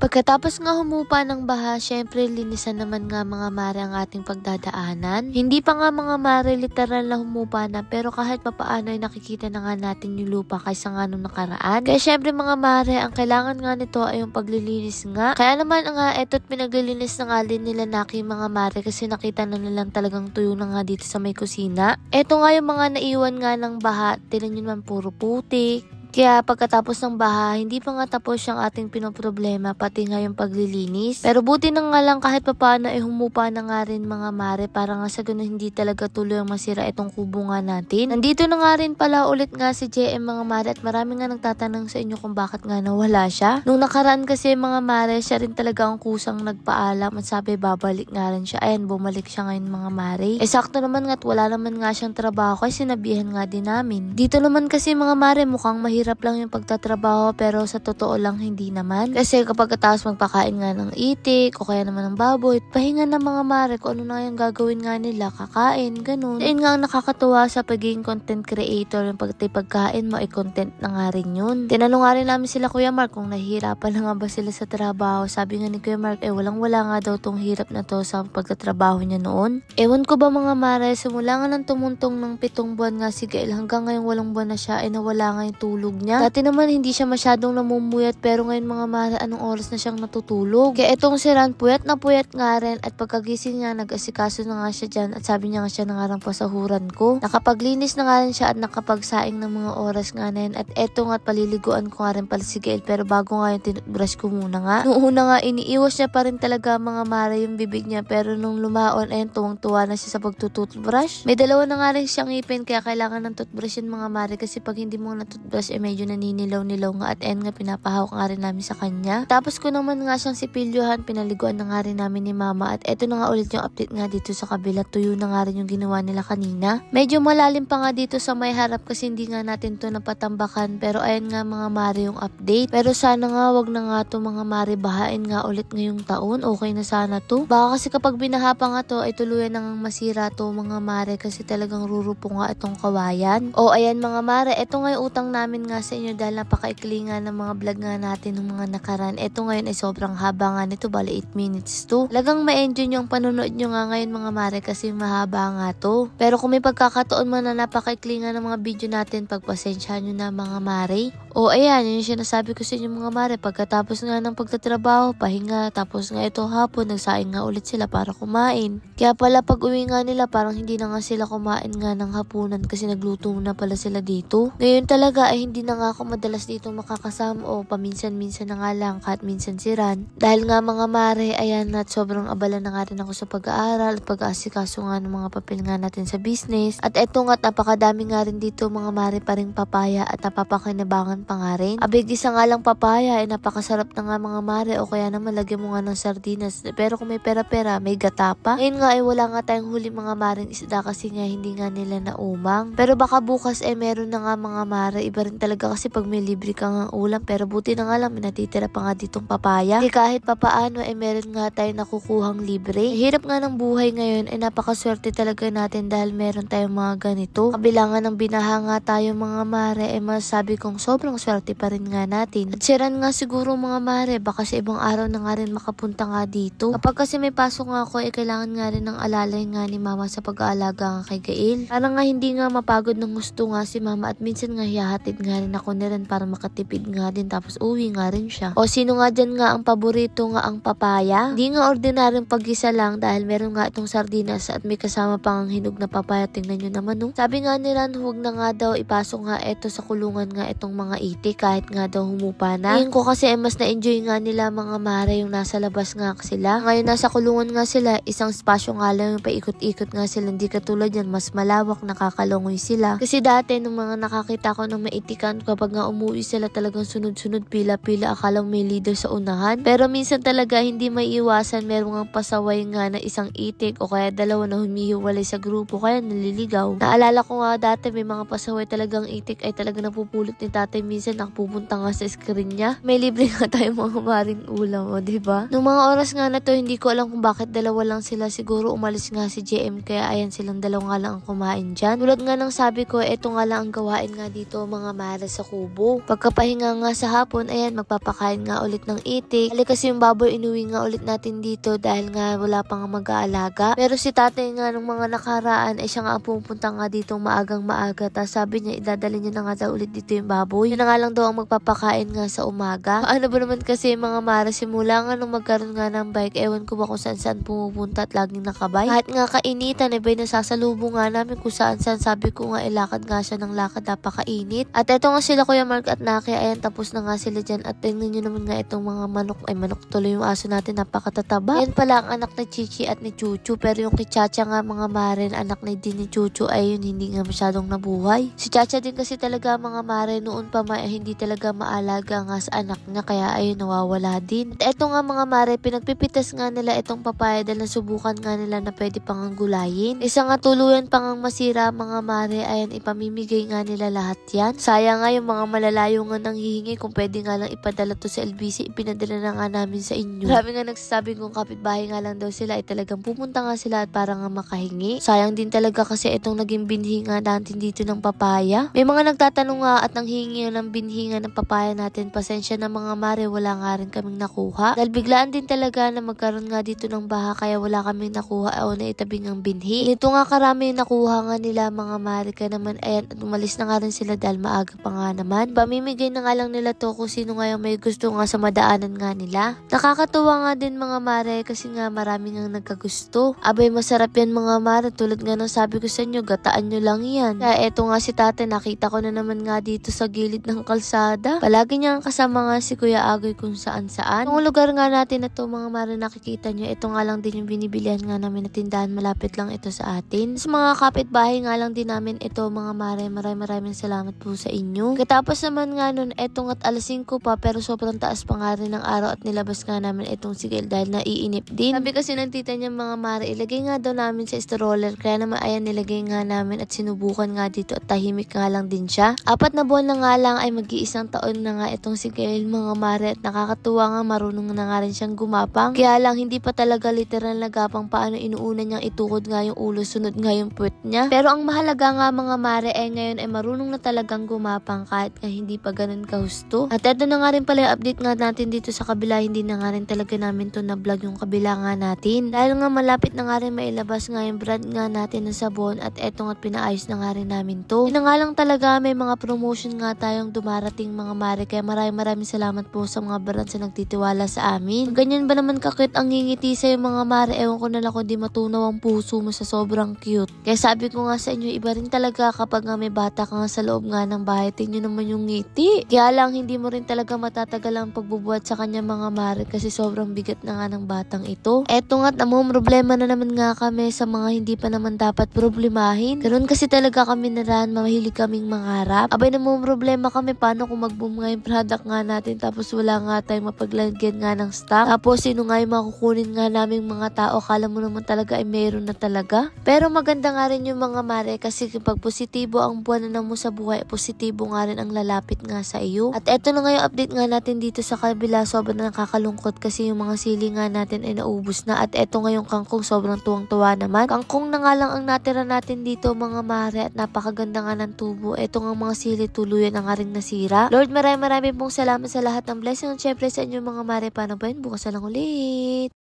Pagkatapos nga humupa ng baha, syempre linisan naman nga mga mare ang ating pagdadaanan. Hindi pa nga mga mare literal na humupa na, pero kahit papaano ay nakikita na nga natin yung lupa kaysa nga nung nakaraan. Kaya syempre mga mare, ang kailangan nga nito ay yung paglilinis nga. Kaya naman nga eto't pinaglilinis na nga din nila Naki mga mare kasi nakita na nilang talagang tuyo na nga dito sa may kusina. Eto nga yung mga naiwan nga ng baha, tinan nyo naman puro putik. Kaya pagkatapos ng baha, hindi pa nga tapos yung ating pinoproblema, pati nga yung paglilinis. Pero buti na nga lang kahit papaano ay humupa na nga rin mga mare, para nga sa ganun hindi talaga tuloy ang masira itong kubo nga natin. Nandito na nga rin pala ulit nga si JM mga mare, at marami nga nagtatanong sa inyo kung bakit nga nawala siya. Nung nakaraan kasi mga mare, siya rin talaga ang kusang nagpaalam at sabi babalik nga rin siya. Ayan, bumalik siya ngayon mga mare. Sakto naman nga at wala naman nga siyang trabaho kasi sinabihan nga din namin. Dito naman kasi mga mare, mukhang mahirap lang yung pagtatrabaho, pero sa totoo lang hindi naman. Kasi kapag katapos magpakain nga ng itik o kaya naman ng baboy, pahinga ng mga mare kung ano na yung gagawin nga nila, kakain, ganun. Ayun nga ang nakakatuwa sa pagiging content creator, yung pagkain mo ay content na nga rin yun. Tinanong nga rin namin sila Kuya Mark kung nahihirapan na nga ba sila sa trabaho. Sabi nga ni Kuya Mark, walang-wala nga daw tong hirap na to sa pagtatrabaho niya noon. Ewan ko ba mga mare, simula nga ng tumuntong ng 7 buwan nga si Gael, hanggang ngayong 8 buwan na siya, nawala nga yung tulog niya. Dati naman hindi siya masyadong namumuyat, pero ngayon mga mare, anong oras na siyang natutulog. Kaya itong si Ran, puyat na puyat nga rin, at pagkagising niya, nag-asikaso na nga siya dyan, at sabi niya nga siya na nga rin pasahuran ko. Nakapaglinis na nga rin siya at nakapagsaing ng mga oras nga na yun, at eto nga paliliguan ko nga rin pala si Gael, pero bago nga yung tinutbrush ko muna nga. Noong una nga, iniiwas niya pa rin talaga mga mare yung bibig niya, pero nung lumaon, tuwang-tuwa na siya sa pagtututbrush. May dalawa na nga rin siyang ngipin, kaya kailangan ng toothbrush yun mga mare, kasi pag hindi mo na toothbrush, medyo naninilaw-nilaw nga, at nga pinapahawak nga rin namin sa kanya. Tapos ko naman nga siyang sipilyohan, pinaliguan na nga rin namin ni mama, at eto na nga ulit yung update nga dito sa kabila. Tuyo na nga rin yung ginawa nila kanina. Medyo malalim pa nga dito sa may harap kasi hindi nga natin to napatambakan, pero ayan nga mga mare yung update. Pero sana nga wag na nga to mga mare bahain nga ulit ngayong taon. Okay na sana to. Baka kasi kapag binaha pa nga to ay tuluyan na nga masira to mga mare, kasi talagang rurupo nga itong kawayan. O ayan mga mare, eto nga yung utang namin nga sa inyo dahil napakaikli nga ng mga vlog nga natin ng mga nakaraan. Eto ngayon ay sobrang haba nga nito, bali 8 minutes to. Lagang ma-enjoy nyo ang panonood nyo nga ngayon mga mare, kasi mahaba nga to. Pero kung may pagkakataon man na napakaikli nga ng mga video natin, pagpasensya nyo na mga mare. O ayan, yun yung sinasabi ko sa inyo mga mare, pagkatapos nga ng pagtatrabaho, pahinga, tapos nga ito hapon, nagsaing nga ulit sila para kumain. Kaya pala pag uwi nga nila, parang hindi na nga sila kumain nga ng hapunan kasi nagluto na pala sila dito. Ngayon talaga ay hindi na nga ako madalas dito makakasama, o paminsan-minsan na nga lang, kahit minsan si Ran. Dahil nga mga mare, ayan, at sobrang abala na nga rin ako sa pag-aaral at pag-aasikaso nga ng mga papel nga natin sa business. At eto nga, napakadami nga rin dito mga mare pa ring papaya, at napapakinabangan pa nga rin. Abig, isa nga lang papaya ay napakasarap na nga mga mare, o kaya naman lagyan mo nga ng sardinas. Pero kung may pera-pera, may gata pa. Ngayon nga ay wala nga tayong huli mga mare isda kasi nga hindi nga nila naumang. Pero baka bukas meron na nga mga mare. Iba rin talaga kasi pag may libre ka nga ulam, pero buti na nga lang may natitira pa nga ditong papaya. Di kahit papaano meron nga tayo nakukuhang libre. Hirap nga ng buhay ngayon, napakaswerte talaga natin dahil meron tayong mga ganito. Kabilangan ng binaha nga tayo mga mare, masasabi kong sobrang swerte pa rin nga natin. At siran nga siguro mga mare, baka sa ibang araw na nga rin makapunta nga dito. Kapag kasi may pasok nga ako, kailangan nga rin ng alalay nga ni mama sa pag-aalaga nga kay Gael. Para nga hindi nga mapagod ng gusto nga si mama, at minsan nga hihahatid nga rin ako na rin para makatipid nga din, tapos uwi nga rin siya. O sino nga dyan nga ang paborito nga ang papaya? Hindi nga ordinaryong pag-isa lang, dahil meron nga itong sardinas at may kasama pang hinog na papaya. Tingnan nyo naman no. Sabi nga ni Ran, huwag na nga daw ipasok nga ito sa kulungan nga itong mga itik, kahit nga daw humupa na. Ngayon ko kasi mas na-enjoy nga nila mga mare yung nasa labas nga sila. Ngayon nasa kulungan nga sila, isang spasyo nga lang yung paikot-ikot nga sila, hindi katulad yan, mas malawak, nakakalongoy sila. Kasi dati nung mga nakakita ko ng maitikan, kapag nga umuwi sila talagang sunod-sunod, pila-pila, akalang may leader sa unahan. Pero minsan talaga hindi maiiwasan, meron nga pasaway nga na isang itik o kaya dalawa na humihiwalay sa grupo, kaya naliligaw. Naalala ko nga dati may mga pasaway talagang itik ay talaga napupulot ni tatay minsan nakapupunta nga sa screen niya. May libre nga tayo mga maring ulam, o diba? Nung mga oras nga na to, hindi ko alam kung bakit dalawa lang sila. Siguro umalis nga si JM, kaya ayan silang dalawa nga lang ang kumain dyan. Tulad nga ng sabi ko, eto nga lang ang gawain nga dito mga mare sa kubo. Pagkapahinga nga sa hapon, ayan, magpapakain nga ulit ng itik. Hali kasi yung baboy, inuwi nga ulit natin dito dahil nga wala pa nga mag-aalaga. Pero si tatay nga nung mga nakaraan, ay siya nga ang pupunta nga dito maagang maaga. Tapos sabi niya, idadali niya na nga daw ulit dito yung baboy. Yun na nga lang daw ang magpapakain nga sa umaga. Ano ba naman kasi mga mare, simula nga nung magkaroon nga ng bike, ewan ko ba kung saan pumupunta at laging nakabay. Kahit nga kainitan, ba'y nasasalubong nga namin kung saan. Sabi ko nga, ilakad nga siya ng lakad, napakainit. At eto nga sila Kuya Mark at Naki, ayan, tapos na nga sila dyan. At tingnan nyo naman nga itong mga manok, ay manok tuloy yung aso natin, napakatataba. Yan pala ang anak ni Chichi at ni Chuchu, pero yung kay Chacha nga mga mare, anak na din ni Chuchu, ay yun, hindi nga masyadong nabuhay. Si Chacha din kasi talaga mga mare, noon pa hindi talaga maalaga nga sa anak niya, kaya ayun, nawawala din. At eto nga mga mare, pinagpipitas nga nila itong papaya dahil nasubukan nga nila na pwede pang gulayin. Isa nga tuluyan pang masira mga mare, ayan, ipamimigay nga nila lahat yan. Sayang nga yung mga malalayo nga nang hihingi, kung pwede nga lang ipadala to sa LBC, ipinadala na nga namin sa inyo. Marami nga nagsasabi kung kapitbahay nga lang daw sila, ay talagang pupunta nga sila at para nga makahingi. Sayang din talaga kasi itong naging binhi nga natin dito ng papaya. May mga nagtatanong nga at nanghihingi ng binhi nga ng papaya natin. Pasensya na mga mare, wala nga rin kaming nakuha. Dahil biglaan din talaga na magkaroon nga dito ng baha, kaya wala kaming nakuha o na itabing ang binhi. Ito nga karami nakuha nga nila mga mare, kaya naman ayan, at umalis na nga rin sila dahil maaga pa nga naman. Pamimigay na nga lang nila to kung sino nga yung may gusto nga sa madaanan nga nila. Nakakatuwa nga din mga mare kasi nga marami nga nagkagusto. Abay, masarap yan mga mare, tulad nga ng sabi ko sa inyo, gataan nyo lang yan. Kaya eto nga si tate, nakita ko na naman nga dito sa gilid ng kalsada. Palagi niya kasama nga si Kuya Agoy kung saan. Ang lugar nga natin na to mga mare, nakikita nyo, ito nga lang din yung binibilihan nga namin na tindahan, malapit lang ito sa atin. Sa mga kapitbahay nga lang din namin ito mga mare, maraming salamat po sa inyo. Katapos naman nga nun, etong at alas 5 pa, pero sobrang taas pa nga rin ng araw at nilabas nga namin itong sigil dahil naiinip din. Sabi kasi ng tita niya mga mare, ilagay nga daw namin sa stroller, kaya naman ayan, nilagay nga namin at sinubukan nga dito at tahimik nga lang din siya. 4 na buwan na nga lang ay mag-iisang taon na nga itong sigil mga mare, at nakakatuwa nga, marunong na nga rin siyang gumapang. Kaya lang hindi pa talaga literal na gapang, paano inuuna niyang itukod nga yung ulo, sunod nga yung puwet niya. Pero ang mahalaga nga mga mare ay ngayon ay marunong na talagang gumapang kahit nga hindi pa ganun kahusto. At eto na nga rin pala yung update nga natin dito sa kabila, hindi na nga rin talaga namin to na vlog yung kabila nga natin. Dahil nga malapit na nga rin mailabas nga yung brand nga natin na sabon, at eto nga pinaayos na nga rin namin to. Yun na nga lang talaga, may mga promotion nga tayong dumarating mga mare, kaya maraming salamat po sa mga brands na nagtitiwala sa amin. Ganyan ba naman kakit ang ngingiti sa yung mga mare, ewan ko na lang kung di matunaw ang puso mo sa sobrang cute. Kaya sabi ko nga sa inyo, iba rin talaga kapag nga may bata ka nga sa loob nga ng bahay, tingnan naman yung ngiti. Kaya lang hindi mo rin talaga matatagal ang pagbubuhat sa kanya mga mare, kasi sobrang bigat na nga ng batang ito. Eto nga, problema na naman nga kami sa mga hindi pa naman dapat problemahin. Ganun kasi talaga kami naran, mahilig kaming mangarap. Abay, problema kami paano kung mag-boom nga yung product nga natin, tapos wala nga tayong mapaglagyan nga ng stock. Tapos sino nga yung makukunin nga naming mga tao, kala mo naman talaga ay meron na talaga. Pero maganda nga rin yung mga mare, kasi kapag positibo ang buwan na mo sa buhay, positibo nga rin ang lalapit nga sa iyo. At eto na nga yung update nga natin dito sa kabila, sobrang nakakalungkot kasi yung mga sili nga natin ay naubos na. At eto nga yung kangkong, sobrang tuwang-tuwa naman. Kangkong na nga lang ang natira natin dito mga mare, at napakaganda nga ng tubo. Eto nga mga sili, tuluyan na nga rin nasira. Lord, maraming pong salamat sa lahat ng blessing. At syempre sa inyo mga mare, paano ba yun? Bukas na lang ulit.